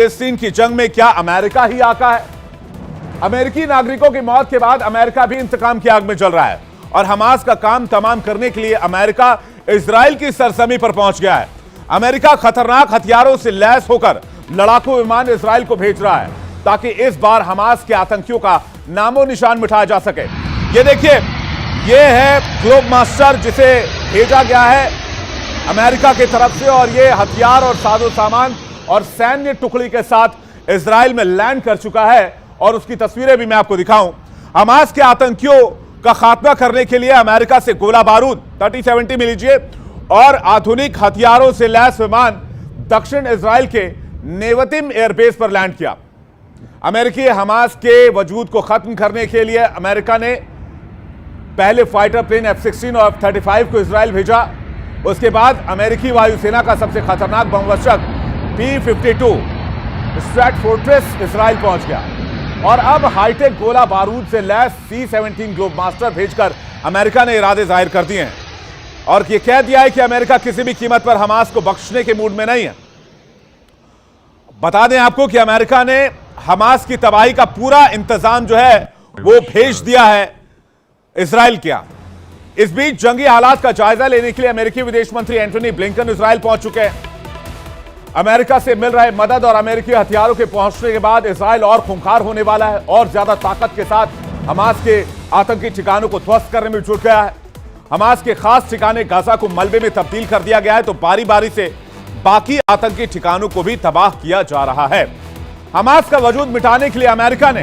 फिलिस्तीन की जंग में क्या अमेरिका ही आका है? अमेरिकी नागरिकों की मौत के बाद अमेरिका भी इंतकाम की आग में जल रहा है और हमास का काम तमाम करने के लिए अमेरिका इजराइल की सरजमी पर पहुंच गया है। अमेरिका खतरनाक हथियारों से लैस होकर लड़ाकू विमान इजराइल को भेज रहा है ताकि इस बार हमास के आतंकियों का नामो निशान मिटाया जा सके। ये देखिए, ये है ग्लोब मास्टर जिसे भेजा गया है अमेरिका की तरफ से और ये हथियार और साजो सामान और सैन्य टुकड़ी के साथ इजराइल में लैंड कर चुका है और उसकी तस्वीरें भी मैं आपको दिखाऊं। हमास के आतंकियों का खात्मा करने के लिए अमेरिका से गोला बारूद 30-70 में लीजिए और आधुनिक हथियारों से लैस विमान दक्षिण इजराइल के नेवतिम एयरबेस पर लैंड किया। अमेरिकी हमास के वजूद को खत्म करने के लिए अमेरिका ने पहले फाइटर प्लेन F-16 और F-35 को इजराइल भेजा। उसके बाद अमेरिकी वायुसेना का सबसे खतरनाक बमवर्षक P-52 स्ट्रैटफोर्ट्रेस इजराइल पहुंच गया और अब हाईटेक गोला बारूद से लैस C-17 ग्लोब मास्टर भेजकर अमेरिका ने इरादे जाहिर कर दिए हैं और यह कह दिया है कि अमेरिका किसी भी कीमत पर हमास को बख्शने के मूड में नहीं है। बता दें आपको कि अमेरिका ने हमास की तबाही का पूरा इंतजाम जो है वो भेज दिया है इजराइल किया। इस बीच जंगी हालात का जायजा लेने के लिए अमेरिकी विदेश मंत्री एंटनी ब्लिंकन इजराइल पहुंच चुके हैं। अमेरिका से मिल रहे मदद और अमेरिकी हथियारों के पहुंचने के बाद इजराइल और खूंखार होने वाला है और ज्यादा ताकत के साथ हमास के आतंकी ठिकानों को ध्वस्त करने में जुट गया है। हमास के खास ठिकाने गाजा को मलबे में तब्दील कर दिया गया है तो बारी बारी से बाकी आतंकी ठिकानों को भी तबाह किया जा रहा है। हमास का वजूद मिटाने के लिए अमेरिका ने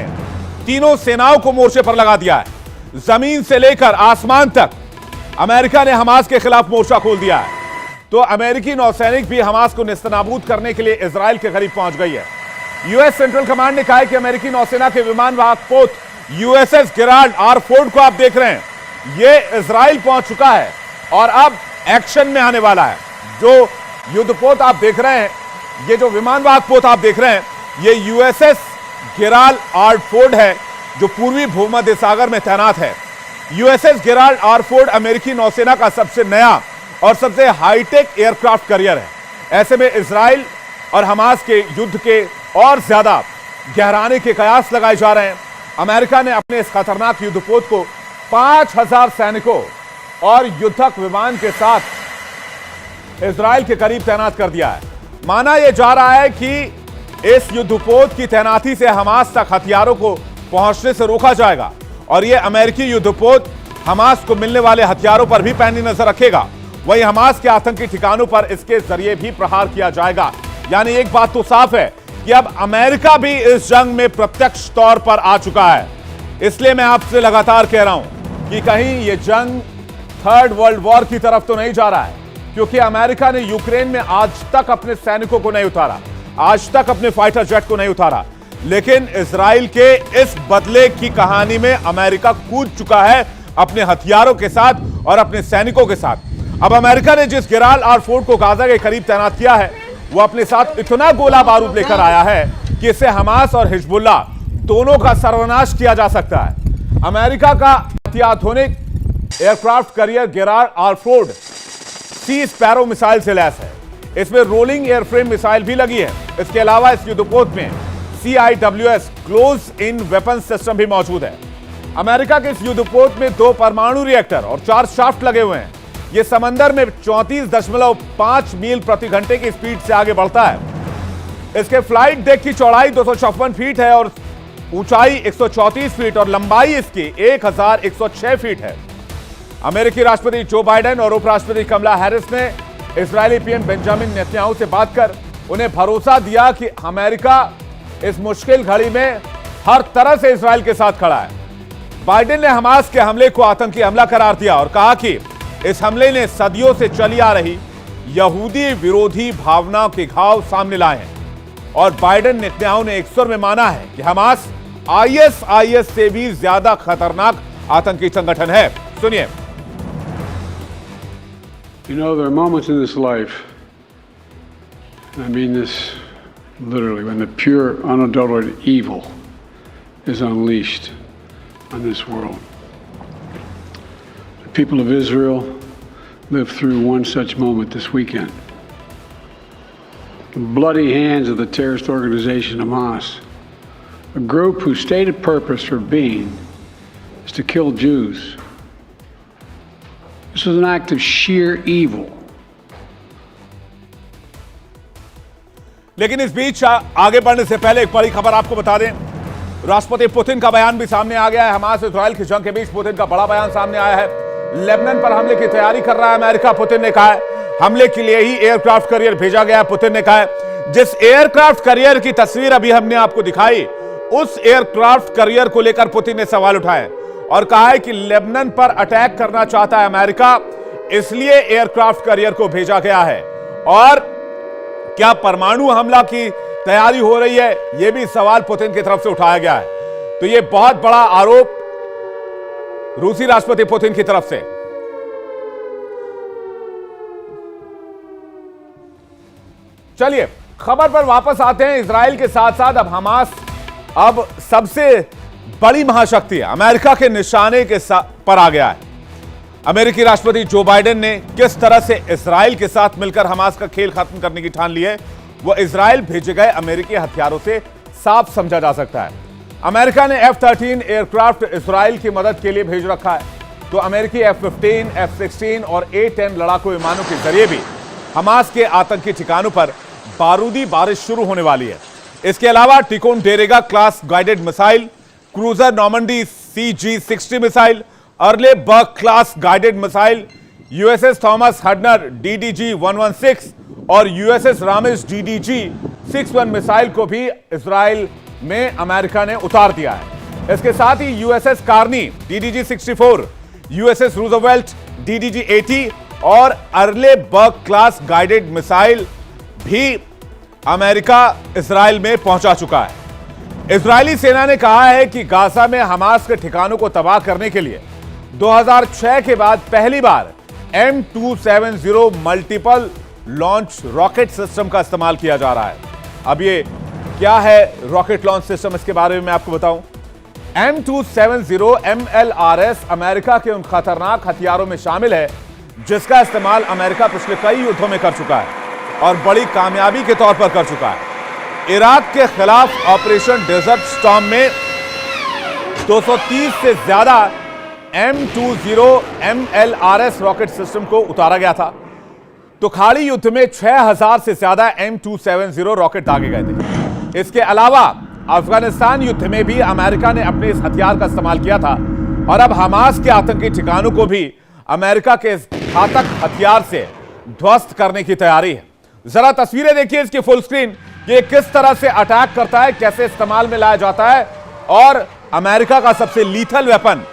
तीनों सेनाओं को मोर्चे पर लगा दिया है। जमीन से लेकर आसमान तक अमेरिका ने हमास के खिलाफ मोर्चा खोल दिया है। तो अमेरिकी नौसैनिक भी हमास को नेस्तनाबूद करने के लिए इजराइल के करीब पहुंच गई है। यूएस सेंट्रल कमांड ने कहा है कि अमेरिकी नौसेना के विमान वाहक पोत यूएसएस गेराल्ड आर फोर्ड को आप देख रहे हैं, ये इजराइल पहुंच चुका है और अब एक्शन में आने वाला है। जो युद्धपोत आप देख रहे हैं, ये जो विमान वाहक पोत आप देख रहे हैं, ये यूएसएस गेराल्ड आर फोर्ड है जो पूर्वी भूमध्य सागर में तैनात है। यूएसएस गेराल्ड आर फोर्ड अमेरिकी नौसेना का सबसे नया और सबसे हाईटेक एयरक्राफ्ट कैरियर है। ऐसे में इजराइल और हमास के युद्ध के और ज्यादा गहराने के कयास लगाए जा रहे हैं। अमेरिका ने अपने इस खतरनाक युद्धपोत को 5000 सैनिकों और युद्धक विमान के साथ इजराइल के करीब तैनात कर दिया है। माना यह जा रहा है कि इस युद्धपोत की तैनाती से हमास तक हथियारों को पहुंचने से रोका जाएगा और यह अमेरिकी युद्धपोत हमास को मिलने वाले हथियारों पर भी पैनी नजर रखेगा। वहीं हमास के आतंकी ठिकानों पर इसके जरिए भी प्रहार किया जाएगा। यानी एक बात तो साफ है कि अब अमेरिका भी इस जंग में प्रत्यक्ष तौर पर आ चुका है। इसलिए मैं आपसे लगातार कह रहा हूं कि कहीं यह जंग थर्ड वर्ल्ड वॉर की तरफ तो नहीं जा रहा है, क्योंकि अमेरिका ने यूक्रेन में आज तक अपने सैनिकों को नहीं उतारा, आज तक अपने फाइटर जेट को नहीं उतारा, लेकिन इजराइल के इस बदले की कहानी में अमेरिका कूद चुका है अपने हथियारों के साथ और अपने सैनिकों के साथ। अब अमेरिका ने जिस गेराल्ड आर फोर्ड को गाजा के करीब तैनात किया है, वो अपने साथ इतना गोला बारूद लेकर आया है कि इससे हमास और हिजबुल्ला दोनों का सर्वनाश किया जा सकता है। अमेरिका का अत्याधुनिक aircraft carrier Gerald R Ford Sea Sparrow missile से लैस है। इसमें रोलिंग एयरफ्रेम मिसाइल भी लगी है। इसके अलावा इस युद्धपोत में CIWS close in weapon system भी मौजूद है। अमेरिका के इस युद्धपोत में 2 परमाणु रिएक्टर और 4 शाफ्ट लगे हुए हैं। यह समंदर में 34.5 मील प्रति घंटे की स्पीड से आगे बढ़ता है। इसके फ्लाइट डेक की चौड़ाई 256 फीट है और ऊंचाई 134 फीट और लंबाई इसकी 1106 फीट है। अमेरिकी राष्ट्रपति जो बाइडेन और उपराष्ट्रपति कमला हैरिस ने इजरायली पीएम बेंजामिन नेतन्याहू से बात कर उन्हें भरोसा दिया कि अमेरिका इस मुश्किल घड़ी में हर तरह से इजराइल के साथ खड़ा है। बाइडेन ने हमास के हमले को आतंकी हमला करार दिया और कहा कि इस हमले ने सदियों से चली आ रही यहूदी विरोधी भावनाओं के घाव सामने लाए हैं और बाइडेन नेतन्याहू ने एक स्वर में माना है कि हमास ISIS से भी ज्यादा खतरनाक आतंकी संगठन है। सुनिए। You know, there are moments in this life, and I mean this literally, when the pure, unadulterated evil is unleashed on this world. The people of Israel lived through one such moment this weekend. the bloody hands of the terrorist organization Hamas, a group whose stated purpose for being is to kill Jews. This was an act of sheer evil. लेकिन इस बीच आगे बढ़ने से पहले एक बड़ी खबर आपको बता दें। राष्ट्रपति पुतिन का बयान भी सामने आ गया है। हमास इजराइल की जंग के बीच पुतिन का बड़ा बयान सामने आया है। लेबनान पर हमले की तैयारी कर रहा है अमेरिका। पुतिन ने कहा है हमले के लिए ही एयरक्राफ्ट कैरियर भेजा गया है। पुतिन ने कहा है जिस एयरक्राफ्ट कैरियर की तस्वीर अभी हमने आपको दिखाई, उस एयरक्राफ्ट कैरियर को लेकर पुतिन ने सवाल उठाए और कहा है कि लेबनान पर अटैक करना चाहता है अमेरिका, इसलिए एयरक्राफ्ट कैरियर को भेजा गया है। और क्या परमाणु हमला की तैयारी हो रही है, यह भी सवाल पुतिन की तरफ से उठाया गया है। तो यह बहुत बड़ा आरोप रूसी राष्ट्रपति पुतिन की तरफ से। चलिए खबर पर वापस आते हैं। इजराइल के साथ साथ अब हमास अब सबसे बड़ी महाशक्ति अमेरिका के निशाने के पर आ गया है। अमेरिकी राष्ट्रपति जो बाइडेन ने किस तरह से इजराइल के साथ मिलकर हमास का खेल खत्म करने की ठान ली है, वो इजराइल भेजे गए अमेरिकी हथियारों से साफ समझा जा सकता है। अमेरिका ने F-13 एयरक्राफ्ट इजराइल की मदद के लिए भेज रखा है, तो अमेरिकी F-15, F-16 और A-10 लड़ाकू विमानों के जरिए भी हमास के आतंकी ठिकानों पर बारूदी बारिश शुरू होने वाली है। इसके अलावा Ticonderoga class guided missile, cruiser Normandy CG-60 missile, Arleigh Burke class guided missile, USS Thomas Hudner DDG-116 और USS रामिस DDG-61 मिसाइल को भी इजराइल में अमेरिका ने उतार दिया है। इसके साथ ही USS Carney DDG-64, USS Roosevelt DDG-80 और अर्ले बर्ग क्लास गाइडेड मिसाइल भी अमेरिका इजराइल में पहुंचा चुका है। इजरायली सेना ने कहा है कि गाजा में हमास के ठिकानों को तबाह करने के लिए 2006 के बाद पहली बार M270 multiple launch rocket system का इस्तेमाल किया जा रहा है। अब ये क्या है रॉकेट लॉन्च सिस्टम, इसके बारे में मैं आपको बताऊं। M270 MLRS अमेरिका के उन खतरनाक हथियारों में शामिल है जिसका इस्तेमाल अमेरिका पिछले कई युद्धों में कर चुका है और बड़ी कामयाबी के तौर पर कर चुका है। इराक के खिलाफ ऑपरेशन डेजर्ट स्टॉर्म में 230 से ज्यादा M20 MLRS रॉकेट सिस्टम को उतारा गया था, तो खाड़ी युद्ध में 6000 से ज्यादा M270 रॉकेट दागे गए थे। इसके अलावा अफगानिस्तान युद्ध में भी अमेरिका ने अपने इस हथियार का इस्तेमाल किया था और अब हमास के आतंकी ठिकानों को भी अमेरिका के इस घातक हथियार से ध्वस्त करने की तैयारी है। जरा तस्वीरें देखिए इसकी फुल स्क्रीन, ये किस तरह से अटैक करता है, कैसे इस्तेमाल में लाया जाता है और अमेरिका का सबसे लीथल वेपन